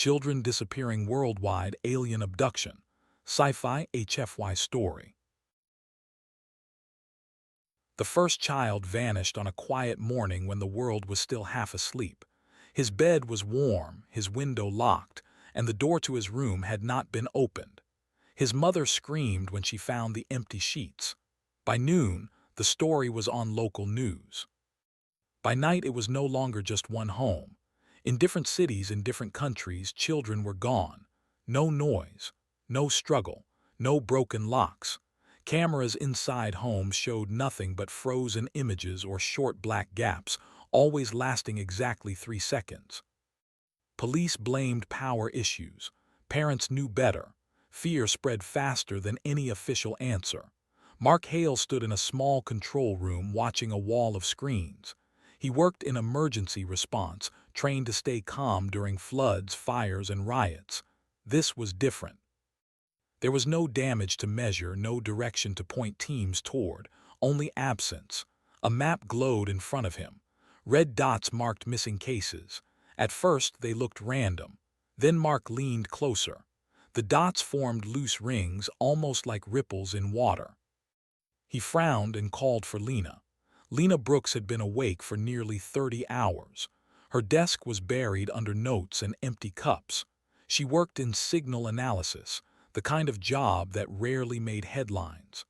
Children Disappearing Worldwide Alien Abduction. Sci-Fi HFY Story. The first child vanished on a quiet morning when the world was still half asleep. His bed was warm, his window locked, and the door to his room had not been opened. His mother screamed when she found the empty sheets. By noon, the story was on local news. By night, it was no longer just one home. In different cities in different countries, children were gone. No noise, no struggle, no broken locks. Cameras inside homes showed nothing but frozen images or short black gaps, always lasting exactly 3 seconds. Police blamed power issues. Parents knew better. Fear spread faster than any official answer. Mark Hale stood in a small control room watching a wall of screens. He worked in emergency response, trained to stay calm during floods, fires, and riots. This was different. There was no damage to measure, no direction to point teams toward, only absence. A map glowed in front of him. Red dots marked missing cases. At first, they looked random. Then Mark leaned closer. The dots formed loose rings, almost like ripples in water. He frowned and called for Lena. Lena Brooks had been awake for nearly 30 hours. Her desk was buried under notes and empty cups. She worked in signal analysis, the kind of job that rarely made headlines.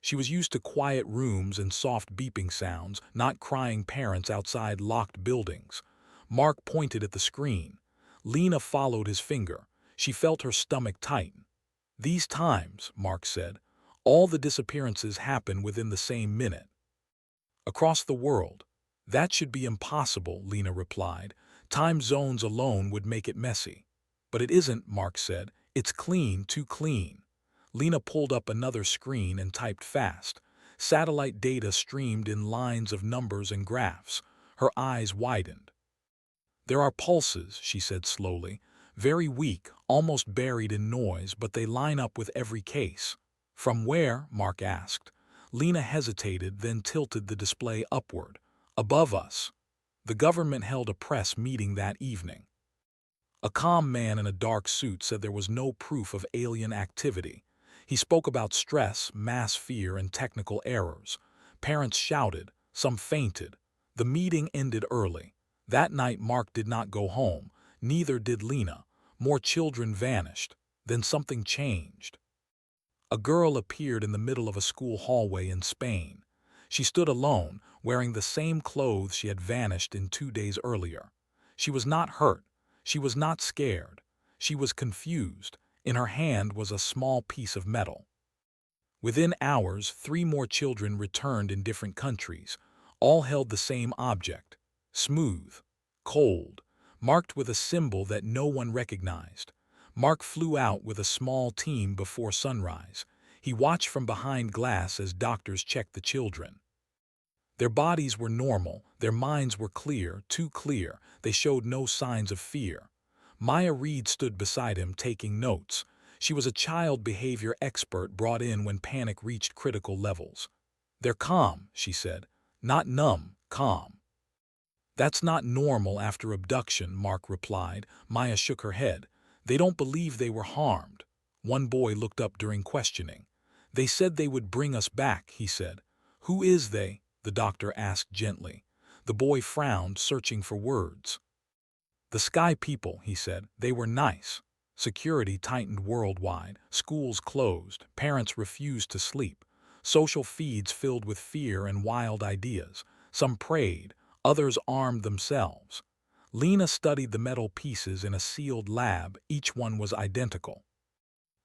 She was used to quiet rooms and soft beeping sounds, not crying parents outside locked buildings. Mark pointed at the screen. Lena followed his finger. She felt her stomach tighten. "These times," Mark said, "all the disappearances happen within the same minute." "Across the world. That should be impossible," Lena replied. "Time zones alone would make it messy." "But it isn't," Mark said. "It's clean, too clean." Lena pulled up another screen and typed fast. Satellite data streamed in lines of numbers and graphs. Her eyes widened. "There are pulses," she said slowly. "Very weak, almost buried in noise, but they line up with every case." "From where?" Mark asked. Lena hesitated, then tilted the display upward. "Above us." The government held a press meeting that evening. A calm man in a dark suit said there was no proof of alien activity. He spoke about stress, mass fear, and technical errors. Parents shouted. Some fainted. The meeting ended early. That night Mark did not go home. Neither did Lena. More children vanished. Then something changed. A girl appeared in the middle of a school hallway in Spain. She stood alone, wearing the same clothes she had vanished in 2 days earlier. She was not hurt. She was not scared. She was confused. In her hand was a small piece of metal. Within hours, 3 more children returned in different countries. All held the same object. Smooth, cold, marked with a symbol that no one recognized. Mark flew out with a small team before sunrise. He watched from behind glass as doctors checked the children. Their bodies were normal, their minds were clear, too clear. They showed no signs of fear. Maya Reed stood beside him, taking notes. She was a child behavior expert brought in when panic reached critical levels. "They're calm," she said. "Not numb, calm." "That's not normal after abduction," Mark replied. Maya shook her head. "They don't believe they were harmed." One boy looked up during questioning. "They said they would bring us back," he said. "Who is they?" the doctor asked gently. The boy frowned, searching for words. "The Sky People," he said. "They were nice." Security tightened worldwide. Schools closed. Parents refused to sleep. Social feeds filled with fear and wild ideas. Some prayed. Others armed themselves. Lena studied the metal pieces in a sealed lab. Each one was identical.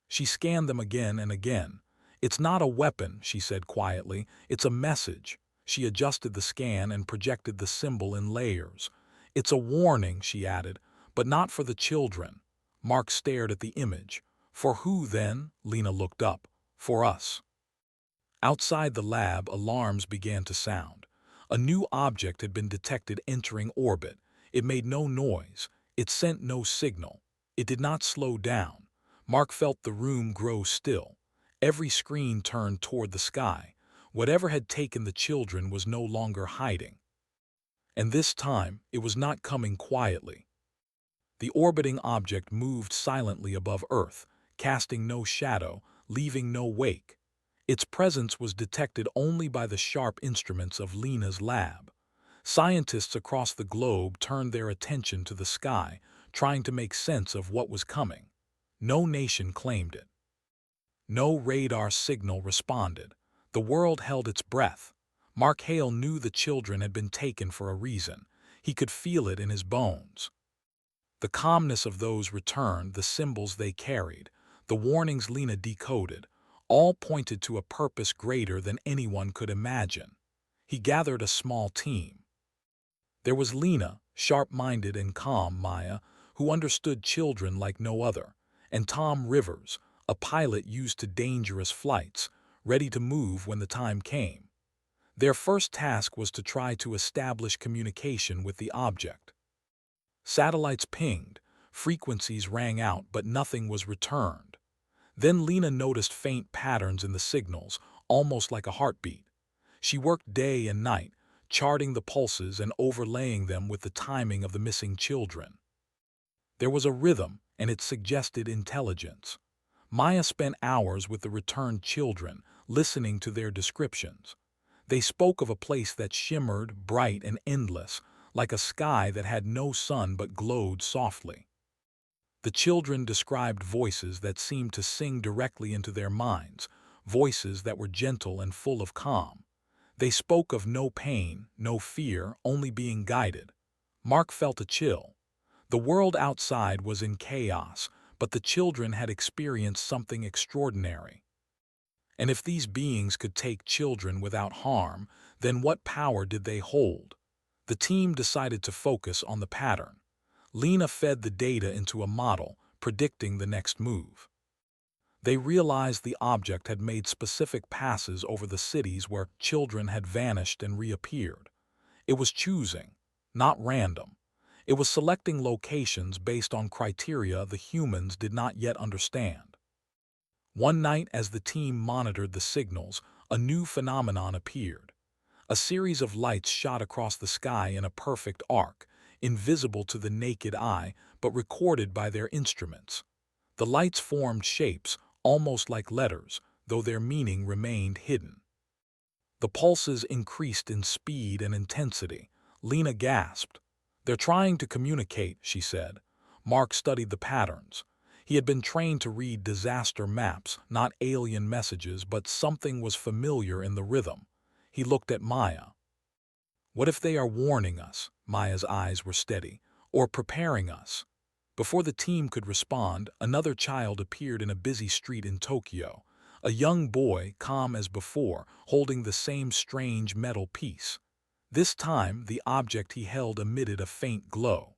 She scanned them again and again. "It's not a weapon," she said quietly. "It's a message." She adjusted the scan and projected the symbol in layers. "It's a warning," she added, "but not for the children." Mark stared at the image. "For who, then?" Lena looked up. "For us." Outside the lab, alarms began to sound. A new object had been detected entering orbit. It made no noise. It sent no signal. It did not slow down. Mark felt the room grow still. Every screen turned toward the sky. Whatever had taken the children was no longer hiding. And this time, it was not coming quietly. The orbiting object moved silently above Earth, casting no shadow, leaving no wake. Its presence was detected only by the sharp instruments of Lena's lab. Scientists across the globe turned their attention to the sky, trying to make sense of what was coming. No nation claimed it. No radar signal responded. The world held its breath. Mark Hale knew the children had been taken for a reason. He could feel it in his bones. The calmness of those returned, the symbols they carried, the warnings Lena decoded, all pointed to a purpose greater than anyone could imagine. He gathered a small team. There was Lena, sharp-minded and calm, Maya, who understood children like no other, and Tom Rivers, a pilot used to dangerous flights, ready to move when the time came. Their first task was to try to establish communication with the object. Satellites pinged, frequencies rang out, but nothing was returned. Then Lena noticed faint patterns in the signals, almost like a heartbeat. She worked day and night, charting the pulses and overlaying them with the timing of the missing children. There was a rhythm, and it suggested intelligence. Maya spent hours with the returned children, listening to their descriptions. They spoke of a place that shimmered, bright and endless, like a sky that had no sun but glowed softly. The children described voices that seemed to sing directly into their minds, voices that were gentle and full of calm. They spoke of no pain, no fear, only being guided. Mark felt a chill. The world outside was in chaos, but the children had experienced something extraordinary. And if these beings could take children without harm, then what power did they hold? The team decided to focus on the pattern. Lena fed the data into a model, predicting the next move. They realized the object had made specific passes over the cities where children had vanished and reappeared. It was choosing, not random. It was selecting locations based on criteria the humans did not yet understand. One night, as the team monitored the signals, a new phenomenon appeared. A series of lights shot across the sky in a perfect arc, invisible to the naked eye but recorded by their instruments. The lights formed shapes, almost like letters, though their meaning remained hidden. The pulses increased in speed and intensity. Lena gasped. "They're trying to communicate," she said. Mark studied the patterns. He had been trained to read disaster maps, not alien messages, but something was familiar in the rhythm. He looked at Maya. "What if they are warning us?" Maya's eyes were steady. "Or preparing us?" Before the team could respond, another child appeared in a busy street in Tokyo. A young boy, calm as before, holding the same strange metal piece. This time, the object he held emitted a faint glow.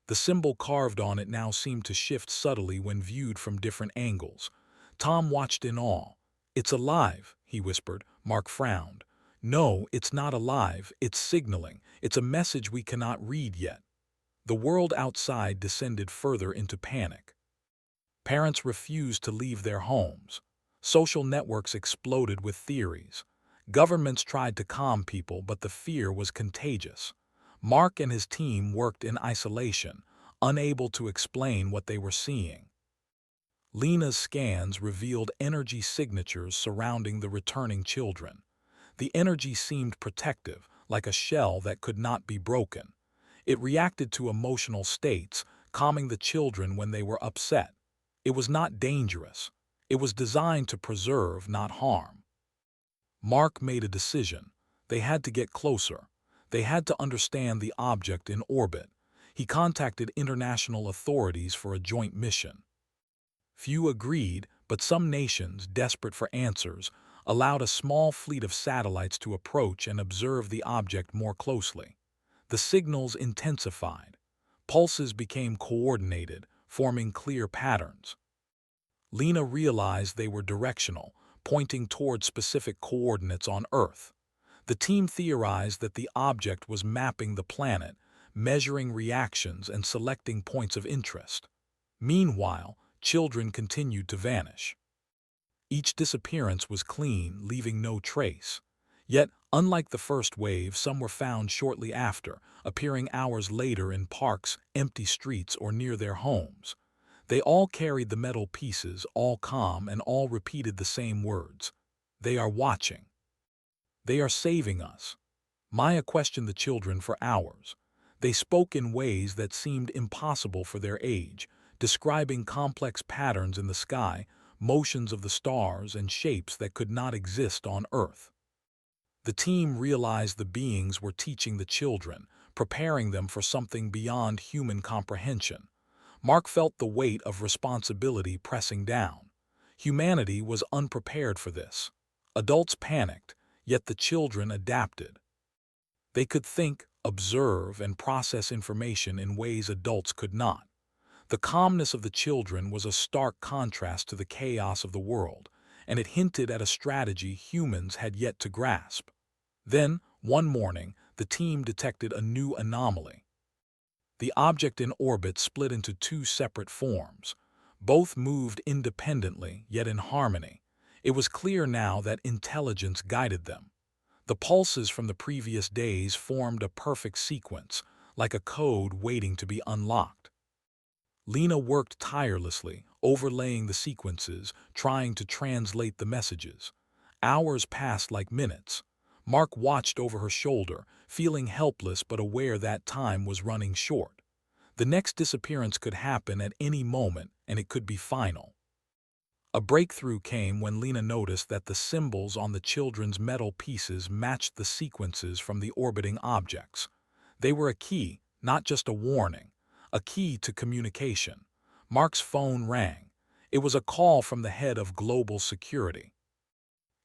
The symbol carved on it now seemed to shift subtly when viewed from different angles. Tom watched in awe. "It's alive," he whispered. Mark frowned. "No, it's not alive. It's signaling. It's a message we cannot read yet." The world outside descended further into panic. Parents refused to leave their homes. Social networks exploded with theories. Governments tried to calm people, but the fear was contagious. Mark and his team worked in isolation, unable to explain what they were seeing. Lena's scans revealed energy signatures surrounding the returning children. The energy seemed protective, like a shell that could not be broken. It reacted to emotional states, calming the children when they were upset. It was not dangerous. It was designed to preserve, not harm. Mark made a decision. They had to get closer. They had to understand the object in orbit. He contacted international authorities for a joint mission. Few agreed, but some nations, desperate for answers, allowed a small fleet of satellites to approach and observe the object more closely. The signals intensified. Pulses became coordinated, forming clear patterns. Lena realized they were directional, pointing toward specific coordinates on Earth. The team theorized that the object was mapping the planet, measuring reactions and selecting points of interest. Meanwhile, children continued to vanish. Each disappearance was clean, leaving no trace. Yet, Unlike the first wave, some were found shortly after, appearing hours later in parks, empty streets, or near their homes. They all carried the metal pieces, all calm, and all repeated the same words. They are watching. They are saving us. Maya questioned the children for hours. They spoke in ways that seemed impossible for their age, describing complex patterns in the sky, motions of the stars, and shapes that could not exist on Earth. The team realized the beings were teaching the children, preparing them for something beyond human comprehension. Mark felt the weight of responsibility pressing down. Humanity was unprepared for this. Adults panicked, yet the children adapted. They could think, observe, and process information in ways adults could not. The calmness of the children was a stark contrast to the chaos of the world, and it hinted at a strategy humans had yet to grasp. Then, one morning, the team detected a new anomaly. The object in orbit split into two separate forms. Both moved independently, yet in harmony. It was clear now that intelligence guided them. The pulses from the previous days formed a perfect sequence, like a code waiting to be unlocked. Lena worked tirelessly, overlaying the sequences, trying to translate the messages. Hours passed like minutes. Mark watched over her shoulder, feeling helpless but aware that time was running short. The next disappearance could happen at any moment, and it could be final. A breakthrough came when Lena noticed that the symbols on the children's metal pieces matched the sequences from the orbiting objects. They were a key, not just a warning, a key to communication. Mark's phone rang. It was a call from the head of global security.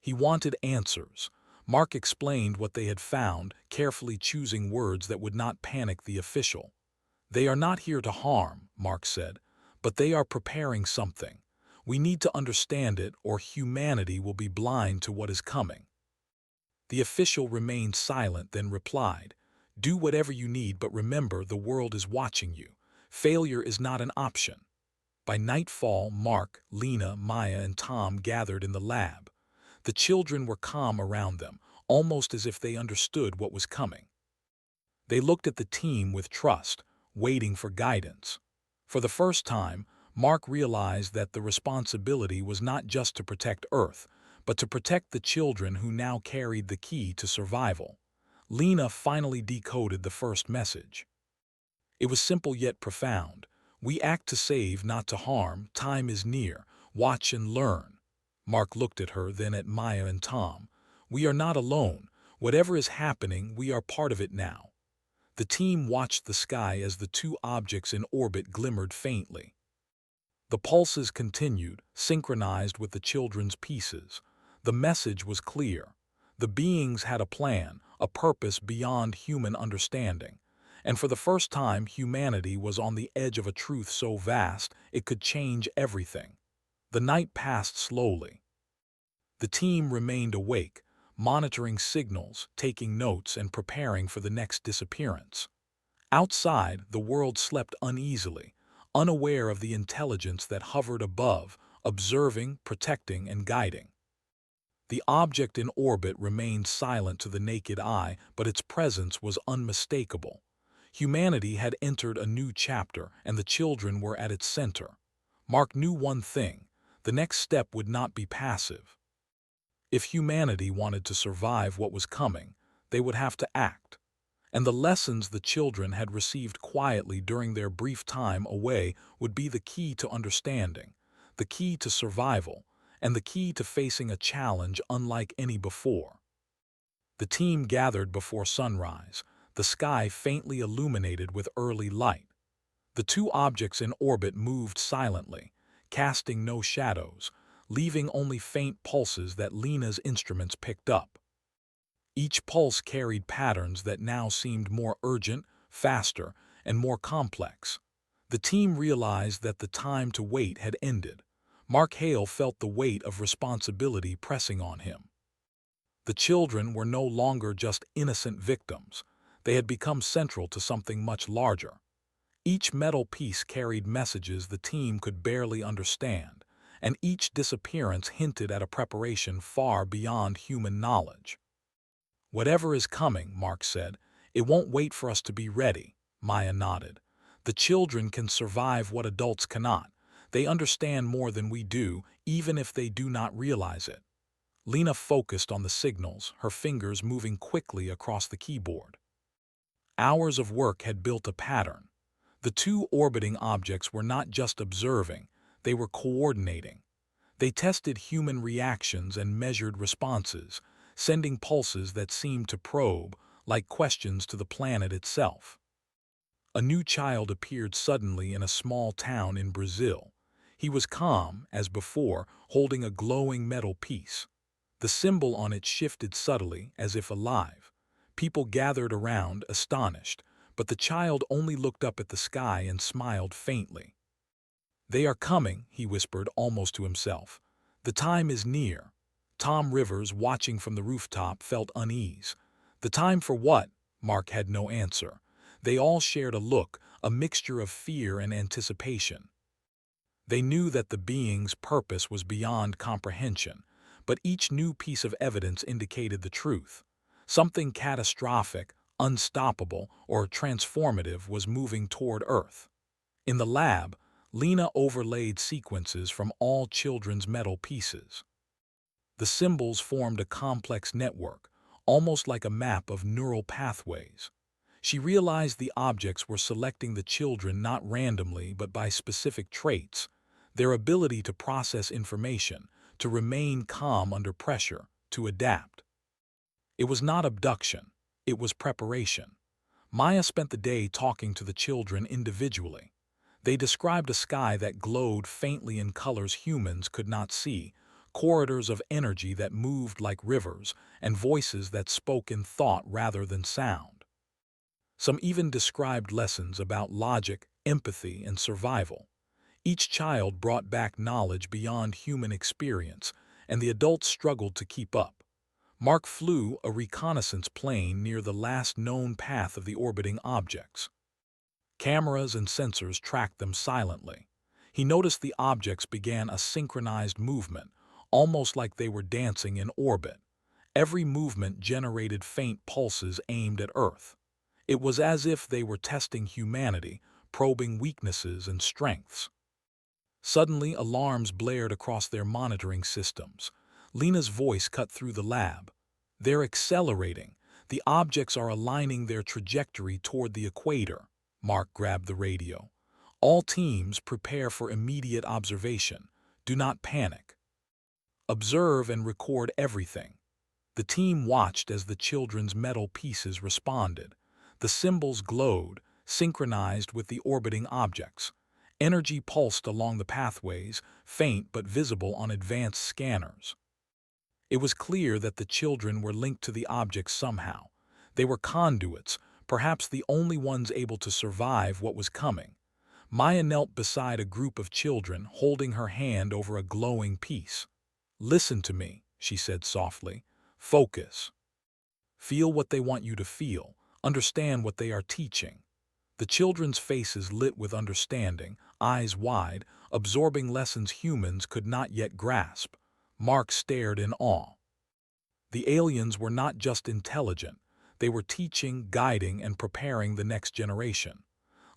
He wanted answers. Mark explained what they had found, carefully choosing words that would not panic the official. "They are not here to harm," Mark said, "but they are preparing something. We need to understand it, or humanity will be blind to what is coming." The official remained silent, then replied, "Do whatever you need, but remember the world is watching you. Failure is not an option." By nightfall, Mark, Lena, Maya, and Tom gathered in the lab. The children were calm around them, almost as if they understood what was coming. They looked at the team with trust, waiting for guidance. For the first time, Mark realized that the responsibility was not just to protect Earth, but to protect the children who now carried the key to survival. Lena finally decoded the first message. It was simple yet profound. "We act to save, not to harm. Time is near. Watch and learn." Mark looked at her, then at Maya and Tom. "We are not alone. Whatever is happening, we are part of it now." The team watched the sky as the two objects in orbit glimmered faintly. The pulses continued, synchronized with the children's pieces. The message was clear. The beings had a plan, a purpose beyond human understanding. And for the first time, humanity was on the edge of a truth so vast it could change everything. The night passed slowly. The team remained awake, monitoring signals, taking notes, and preparing for the next disappearance. Outside, the world slept uneasily, unaware of the intelligence that hovered above, observing, protecting, and guiding. The object in orbit remained silent to the naked eye, but its presence was unmistakable. Humanity had entered a new chapter, and the children were at its center. Mark knew one thing: the next step would not be passive. If humanity wanted to survive what was coming, they would have to act. And the lessons the children had received quietly during their brief time away would be the key to understanding, the key to survival, and the key to facing a challenge unlike any before. The team gathered before sunrise, the sky faintly illuminated with early light. The two objects in orbit moved silently, casting no shadows, leaving only faint pulses that Lena's instruments picked up. Each pulse carried patterns that now seemed more urgent, faster, and more complex. The team realized that the time to wait had ended. Mark Hale felt the weight of responsibility pressing on him. The children were no longer just innocent victims. They had become central to something much larger. Each metal piece carried messages the team could barely understand, and each disappearance hinted at a preparation far beyond human knowledge. "Whatever is coming," Mark said, "it won't wait for us to be ready." Maya nodded. "The children can survive what adults cannot. They understand more than we do, even if they do not realize it." Lena focused on the signals, her fingers moving quickly across the keyboard. Hours of work had built a pattern. The two orbiting objects were not just observing, they were coordinating. They tested human reactions and measured responses, sending pulses that seemed to probe, like questions to the planet itself. A new child appeared suddenly in a small town in Brazil. He was calm, as before, holding a glowing metal piece. The symbol on it shifted subtly, as if alive. People gathered around, astonished, but the child only looked up at the sky and smiled faintly. "They are coming," he whispered almost to himself. "The time is near." Tom Rivers, watching from the rooftop, felt unease. "The time for what?" Mark had no answer. They all shared a look, a mixture of fear and anticipation. They knew that the being's purpose was beyond comprehension, but each new piece of evidence indicated the truth. Something catastrophic, unstoppable, or transformative was moving toward Earth. In the lab, Lena overlaid sequences from all children's metal pieces. The symbols formed a complex network, almost like a map of neural pathways. She realized the objects were selecting the children not randomly but by specific traits, their ability to process information, to remain calm under pressure, to adapt. It was not abduction, it was preparation. Maya spent the day talking to the children individually. They described a sky that glowed faintly in colors humans could not see, corridors of energy that moved like rivers, and voices that spoke in thought rather than sound. Some even described lessons about logic, empathy, and survival. Each child brought back knowledge beyond human experience, and the adults struggled to keep up. Mark flew a reconnaissance plane near the last known path of the orbiting objects. Cameras and sensors tracked them silently. He noticed the objects began a synchronized movement, almost like they were dancing in orbit. Every movement generated faint pulses aimed at Earth. It was as if they were testing humanity, probing weaknesses and strengths. Suddenly, alarms blared across their monitoring systems. Lena's voice cut through the lab. "They're accelerating. The objects are aligning their trajectory toward the equator." Mark grabbed the radio. "All teams prepare for immediate observation. Do not panic. Observe and record everything." The team watched as the children's metal pieces responded. The symbols glowed, synchronized with the orbiting objects. Energy pulsed along the pathways, faint but visible on advanced scanners. It was clear that the children were linked to the objects somehow. They were conduits, perhaps the only ones able to survive what was coming. Maya knelt beside a group of children, holding her hand over a glowing piece. "Listen to me," she said softly. "Focus. Feel what they want you to feel. Understand what they are teaching." The children's faces lit with understanding, eyes wide, absorbing lessons humans could not yet grasp. Mark stared in awe. The aliens were not just intelligent. They were teaching, guiding, and preparing the next generation.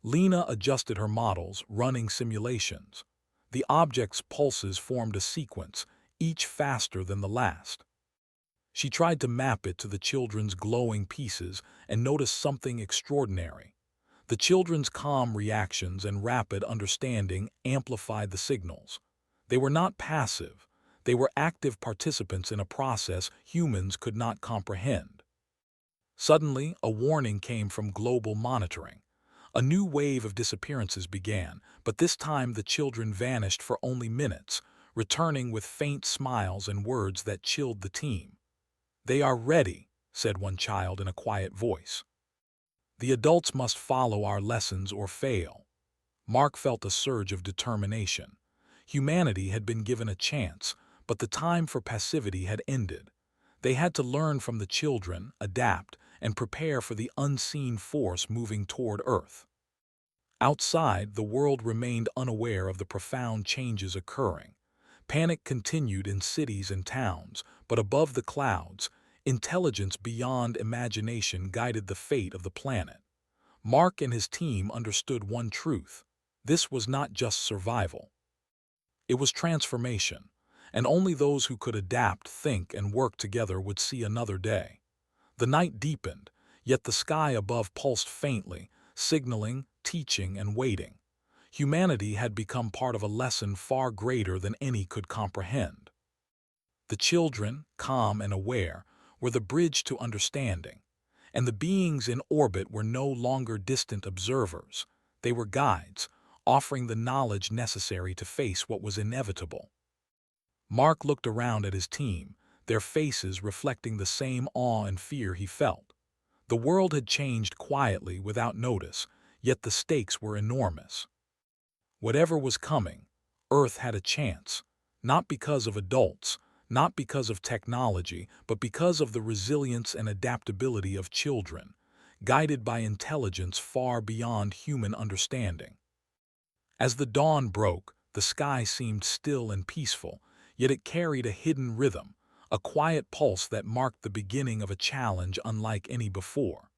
Lena adjusted her models, running simulations. The objects' pulses formed a sequence, each faster than the last. She tried to map it to the children's glowing pieces and noticed something extraordinary. The children's calm reactions and rapid understanding amplified the signals. They were not passive. They were active participants in a process humans could not comprehend. Suddenly, a warning came from global monitoring. A new wave of disappearances began, but this time the children vanished for only minutes, returning with faint smiles and words that chilled the team. "They are ready," said one child in a quiet voice. "The adults must follow our lessons or fail." Mark felt a surge of determination. Humanity had been given a chance, but the time for passivity had ended. They had to learn from the children, adapt, and prepare for the unseen force moving toward Earth. Outside, the world remained unaware of the profound changes occurring. Panic continued in cities and towns, but above the clouds, Intelligence beyond imagination guided the fate of the planet. Mark and his team understood one truth. This was not just survival. It was transformation, and only those who could adapt, think, and work together would see another day. The night deepened, yet the sky above pulsed faintly, signaling, teaching, and waiting. Humanity had become part of a lesson far greater than any could comprehend. The children, calm and aware, were the bridge to understanding, and the beings in orbit were no longer distant observers. They were guides, offering the knowledge necessary to face what was inevitable. Mark looked around at his team, their faces reflecting the same awe and fear he felt. The world had changed quietly without notice, yet the stakes were enormous. Whatever was coming, Earth had a chance, not because of adults, not because of technology, but because of the resilience and adaptability of children, guided by intelligence far beyond human understanding. As the dawn broke, the sky seemed still and peaceful, yet it carried a hidden rhythm, a quiet pulse that marked the beginning of a challenge unlike any before.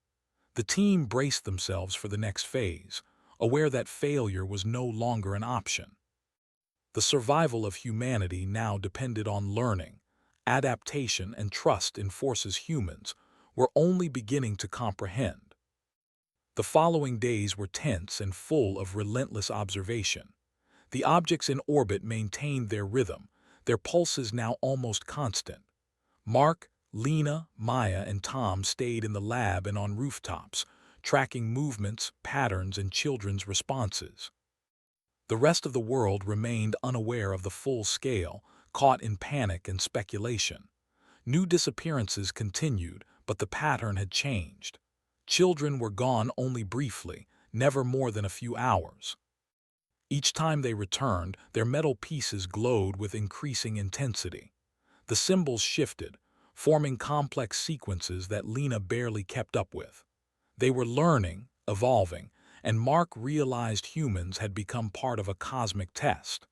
The team braced themselves for the next phase, aware that failure was no longer an option. The survival of humanity now depended on learning, adaptation, and trust in forces humans were only beginning to comprehend. The following days were tense and full of relentless observation. The objects in orbit maintained their rhythm, their pulses now almost constant. Mark, Lena, Maya, and Tom stayed in the lab and on rooftops, tracking movements, patterns, and children's responses. The rest of the world remained unaware of the full scale, caught in panic and speculation. New disappearances continued, but the pattern had changed. Children were gone only briefly, never more than a few hours. Each time they returned, their metal pieces glowed with increasing intensity. The symbols shifted, forming complex sequences that Lena barely kept up with. They were learning, evolving, and Mark realized humans had become part of a cosmic test.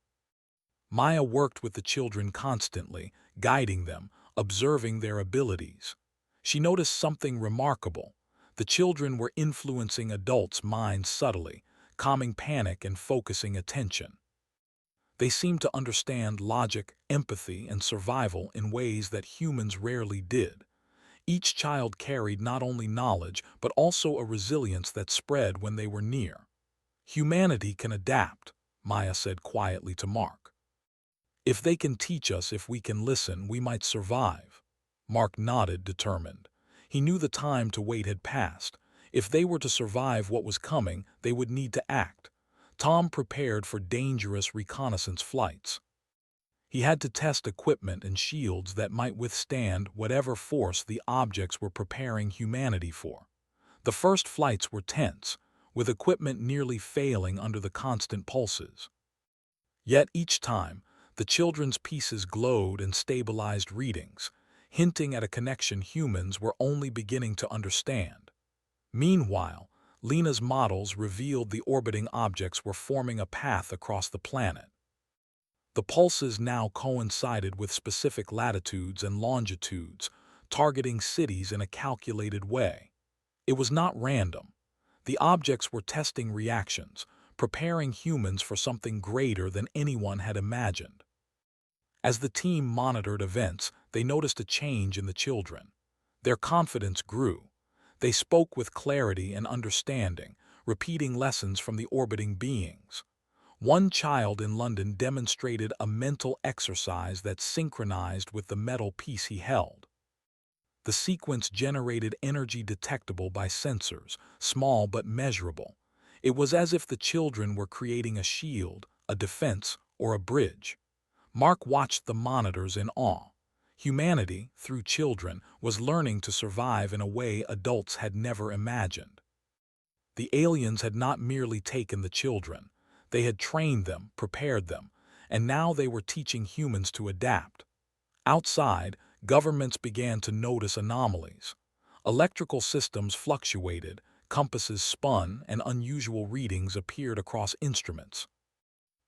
Maya worked with the children constantly, guiding them, observing their abilities. She noticed something remarkable. The children were influencing adults' minds subtly, calming panic and focusing attention. They seemed to understand logic, empathy, and survival in ways that humans rarely did. Each child carried not only knowledge, but also a resilience that spread when they were near. Humanity can adapt, Maya said quietly to Mark. If they can teach us, if we can listen, we might survive. Mark nodded, determined. He knew the time to wait had passed. If they were to survive what was coming, they would need to act. Tom prepared for dangerous reconnaissance flights. He had to test equipment and shields that might withstand whatever force the objects were preparing humanity for. The first flights were tense, with equipment nearly failing under the constant pulses. Yet each time, the children's pieces glowed and stabilized readings, hinting at a connection humans were only beginning to understand. Meanwhile, Lena's models revealed the orbiting objects were forming a path across the planet. The pulses now coincided with specific latitudes and longitudes, targeting cities in a calculated way. It was not random. The objects were testing reactions, preparing humans for something greater than anyone had imagined. As the team monitored events, they noticed a change in the children. Their confidence grew. They spoke with clarity and understanding, repeating lessons from the orbiting beings. One child in London demonstrated a mental exercise that synchronized with the metal piece he held. The sequence generated energy detectable by sensors, small but measurable. It was as if the children were creating a shield, a defense, or a bridge. Mark watched the monitors in awe. Humanity, through children, was learning to survive in a way adults had never imagined. The aliens had not merely taken the children. They had trained them, prepared them, and now they were teaching humans to adapt. Outside, governments began to notice anomalies. Electrical systems fluctuated, compasses spun, and unusual readings appeared across instruments.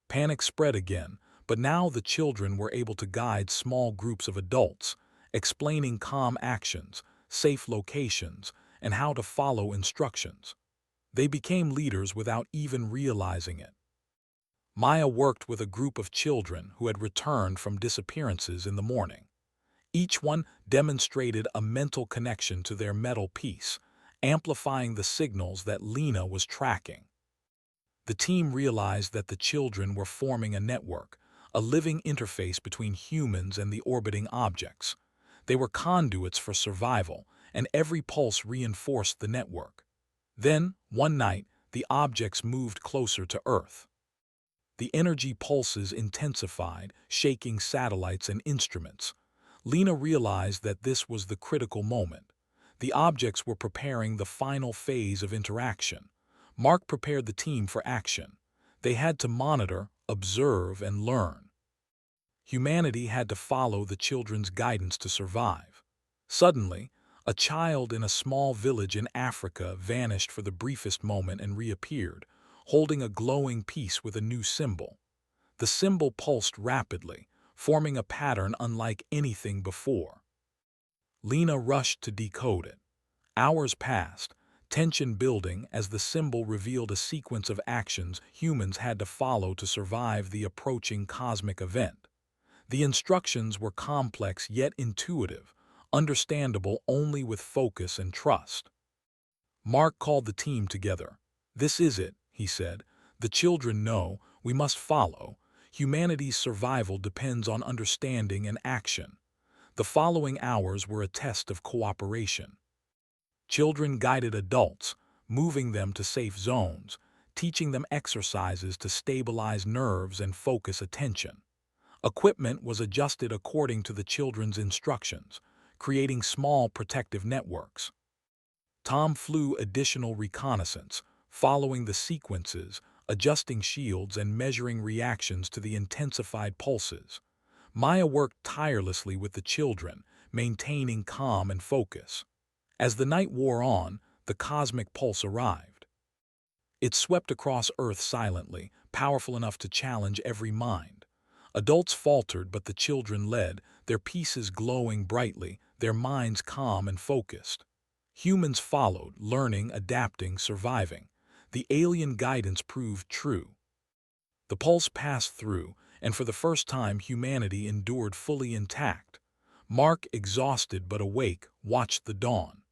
Panic spread again, but now the children were able to guide small groups of adults, explaining calm actions, safe locations, and how to follow instructions. They became leaders without even realizing it. Maya worked with a group of children who had returned from disappearances in the morning. Each one demonstrated a mental connection to their metal piece, amplifying the signals that Lena was tracking. The team realized that the children were forming a network, a living interface between humans and the orbiting objects. They were conduits for survival, and every pulse reinforced the network. Then, one night, the objects moved closer to Earth. The energy pulses intensified, shaking satellites and instruments. Lena realized that this was the critical moment. The objects were preparing the final phase of interaction. Mark prepared the team for action. They had to monitor, observe, and learn. Humanity had to follow the children's guidance to survive. Suddenly, a child in a small village in Africa vanished for the briefest moment and reappeared, holding a glowing piece with a new symbol. The symbol pulsed rapidly, forming a pattern unlike anything before. Lena rushed to decode it. Hours passed, tension building as the symbol revealed a sequence of actions humans had to follow to survive the approaching cosmic event. The instructions were complex yet intuitive, understandable only with focus and trust. Mark called the team together. "This is it," he said. "The children know, we must follow. Humanity's survival depends on understanding and action." The following hours were a test of cooperation. Children guided adults, moving them to safe zones, teaching them exercises to stabilize nerves and focus attention. Equipment was adjusted according to the children's instructions, creating small protective networks. Tom flew additional reconnaissance, following the sequences, adjusting shields and measuring reactions to the intensified pulses. Maya worked tirelessly with the children, maintaining calm and focus. As the night wore on, the cosmic pulse arrived. It swept across Earth silently, powerful enough to challenge every mind. Adults faltered, but the children led, their pieces glowing brightly, their minds calm and focused. Humans followed, learning, adapting, surviving. The alien guidance proved true. The pulse passed through, and for the first time humanity endured fully intact. Mark, exhausted but awake, watched the dawn.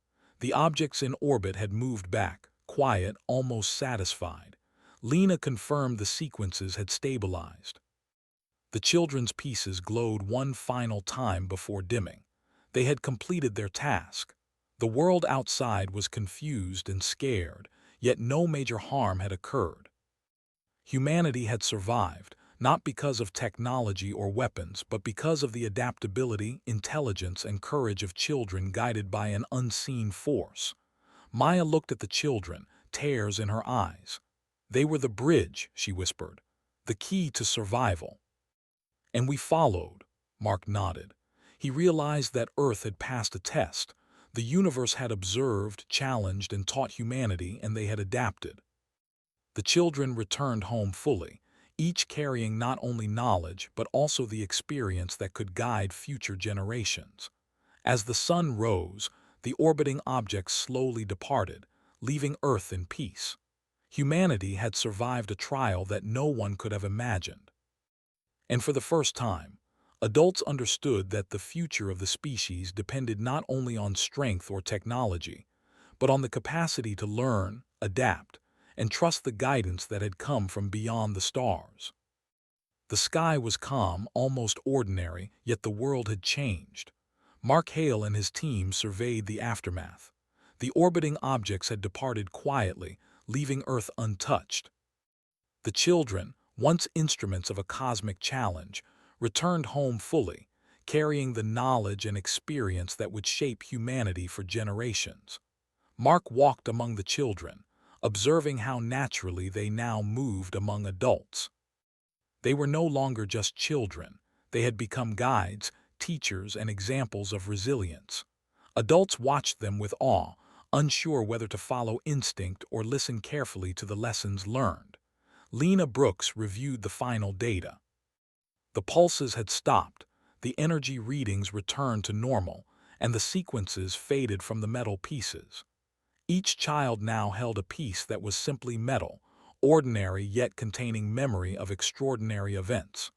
The objects in orbit had moved back, quiet, almost satisfied. Lena confirmed the sequences had stabilized. The children's pieces glowed one final time before dimming. They had completed their task. The world outside was confused and scared, yet no major harm had occurred. Humanity had survived, not because of technology or weapons, but because of the adaptability, intelligence, and courage of children guided by an unseen force. Maya looked at the children, tears in her eyes. "They were the bridge," she whispered, "the key to survival." "And we followed," Mark nodded. He realized that Earth had passed a test. The universe had observed, challenged, and taught humanity, and they had adapted. The children returned home fully, each carrying not only knowledge but also the experience that could guide future generations. As the sun rose, the orbiting objects slowly departed, leaving Earth in peace. Humanity had survived a trial that no one could have imagined. And for the first time, adults understood that the future of the species depended not only on strength or technology, but on the capacity to learn, adapt, and trust the guidance that had come from beyond the stars. The sky was calm, almost ordinary, yet the world had changed. Mark Hale and his team surveyed the aftermath. The orbiting objects had departed quietly, leaving Earth untouched. The children, once instruments of a cosmic challenge, returned home fully, carrying the knowledge and experience that would shape humanity for generations. Mark walked among the children, observing how naturally they now moved among adults. They were no longer just children. They had become guides, teachers, and examples of resilience. Adults watched them with awe, unsure whether to follow instinct or listen carefully to the lessons learned. Lena Brooks reviewed the final data. The pulses had stopped, The energy readings returned to normal, and the sequences faded from the metal pieces. Each child now held a piece that was simply metal, ordinary yet containing memory of extraordinary events.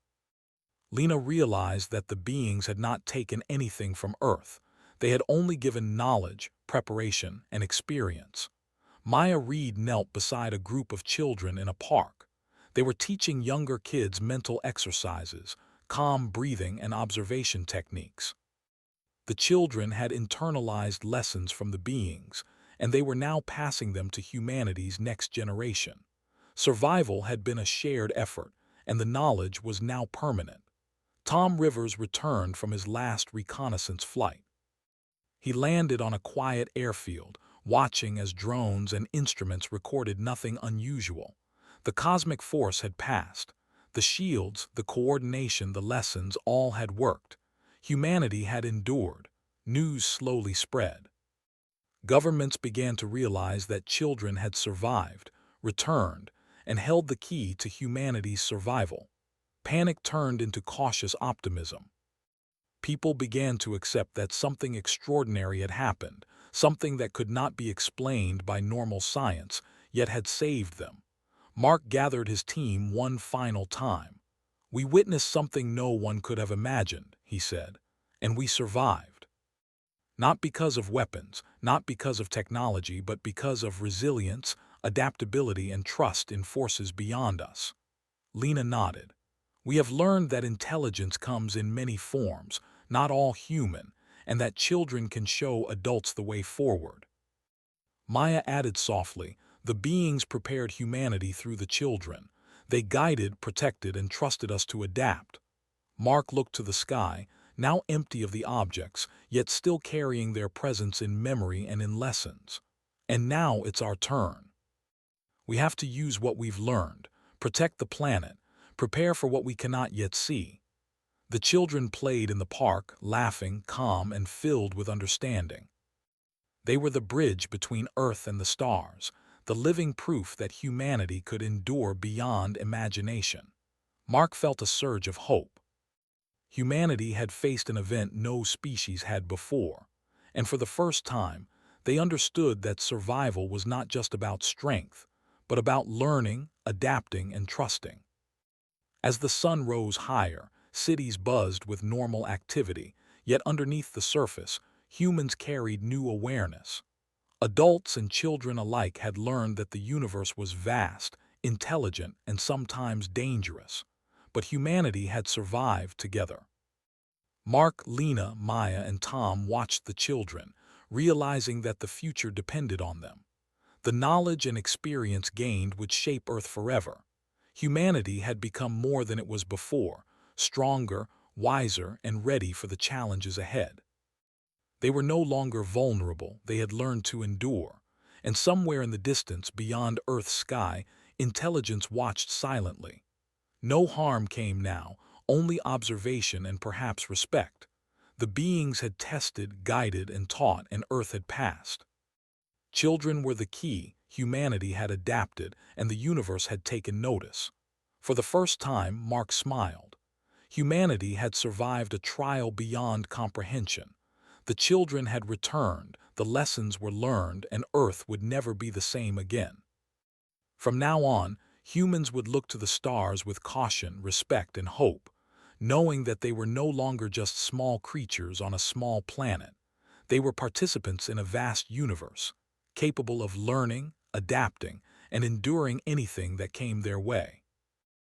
Lena realized that the beings had not taken anything from Earth. They had only given knowledge, preparation, and experience. Maya Reed knelt beside a group of children in a park. They were teaching younger kids mental exercises, calm breathing, and observation techniques. The children had internalized lessons from the beings, and they were now passing them to humanity's next generation. Survival had been a shared effort, and the knowledge was now permanent. Tom Rivers returned from his last reconnaissance flight. He landed on a quiet airfield, watching as drones and instruments recorded nothing unusual. The cosmic force had passed. The shields, the coordination, the lessons, all had worked. Humanity had endured. News slowly spread. Governments began to realize that children had survived, returned, and held the key to humanity's survival. Panic turned into cautious optimism. People began to accept that something extraordinary had happened, something that could not be explained by normal science, yet had saved them. Mark gathered his team one final time. "We witnessed something no one could have imagined," he said, "and we survived. Not because of weapons, not because of technology, but because of resilience, adaptability, and trust in forces beyond us." Lena nodded. "We have learned that intelligence comes in many forms, not all human, and that children can show adults the way forward." Maya added softly, "The beings prepared humanity through the children. They guided, protected, and trusted us to adapt." Mark looked to the sky, now empty of the objects, yet still carrying their presence in memory and in lessons. "And now it's our turn. We have to use what we've learned, protect the planet, prepare for what we cannot yet see." The children played in the park, laughing, calm, and filled with understanding. They were the bridge between Earth and the stars, the living proof that humanity could endure beyond imagination. Mark felt a surge of hope. Humanity had faced an event no species had before, and for the first time, they understood that survival was not just about strength, but about learning, adapting, and trusting. As the sun rose higher, cities buzzed with normal activity, yet underneath the surface, humans carried new awareness. Adults and children alike had learned that the universe was vast, intelligent, and sometimes dangerous. But humanity had survived together. Mark, Lena, Maya, and Tom watched the children, realizing that the future depended on them. The knowledge and experience gained would shape Earth forever. Humanity had become more than it was before, stronger, wiser, and ready for the challenges ahead. They were no longer vulnerable, they had learned to endure. And somewhere in the distance, beyond Earth's sky, intelligence watched silently. No harm came now, only observation and perhaps respect. The beings had tested, guided, and taught, and Earth had passed. Children were the key, humanity had adapted, and the universe had taken notice. For the first time, Mark smiled. Humanity had survived a trial beyond comprehension. The children had returned, the lessons were learned, and Earth would never be the same again. From now on, humans would look to the stars with caution, respect, and hope, knowing that they were no longer just small creatures on a small planet. They were participants in a vast universe, capable of learning, adapting, and enduring anything that came their way.